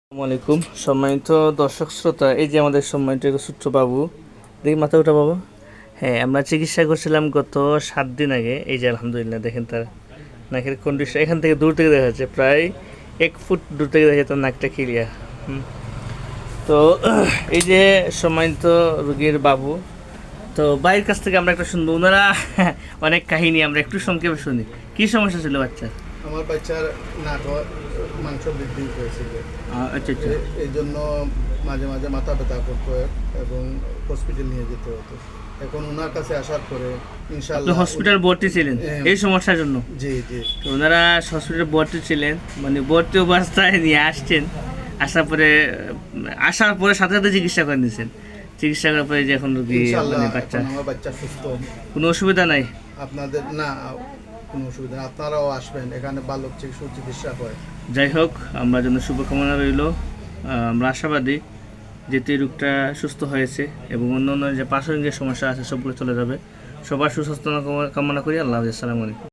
আসসালামু আলাইকুম সম্মানিত দর্শক শ্রোতা, এই যে আমাদের সম্মানিত ছোট্ট বাবু, দেখি মাথা ওঠা বাবু। হ্যাঁ, আমরা চিকিৎসা করছিলাম গত 7 দিন আগে। এই যে আলহামদুলিল্লাহ দেখেন তার নাকের কন্ডিশন, এখান থেকে দূর থেকে দেখা যাচ্ছে, প্রায় 1 ফুট দূর থেকে দেখা যাচ্ছে তার নাকটা ক্লিয়ার। তো এই যে সম্মানিত রোগীর বাবু, তো ভাইয়ের কাছ থেকে আমরা একটা শুনবো, ওনারা অনেক কাহিনী, আমরা একটু সংক্ষেপে শুনি। কি সমস্যা ছিল বাচ্চার? আমার বাচ্চার নাটোর মাংস বৃদ্ধি হয়েছিল। আচ্ছা আচ্ছা। এই জন্য মাঝে মাঝে মাথা ব্যথা করতো এবং হসপিটাল নিয়ে যেতে হতো। এখন ওনার কাছে আসার পরে আপনি ইনশাআল্লাহ হসপিটাল ভর্তি ছিলেন এই সমস্যার জন্য? জি জি। তো ওনারা হসপিটালে ভর্তি ছিলেন, মানে ভর্তি অবস্থায় নিয়ে আসছেন, আসার পরে সাথে সাথে চিকিৎসা করে নিয়েছেন। চিকিৎসা করার পরে যে এখন রোগী ইনশাআল্লাহ মানে বাচ্চা, এখন আমার বাচ্চা সুস্থ। কোনো অসুবিধা নাই? আপনাদের না কোনো অসুবিধা না, আপনারাও আসবেন, এখানে ভালো সুচিকিৎসা হয়। যাই হোক, আমরা জন্য শুভকামনা রইল। আমরা আশাবাদী যেহেতু এই রোগটা সুস্থ হয়েছে এবং অন্য অন্য যে পার্শ্বজনিক যে সমস্যা আছে সবগুলো চলে যাবে। সবার সুস্বাস্থ্য কামনা করি। আল্লাহ হাফেজ, আসসালামু আলাইকুম।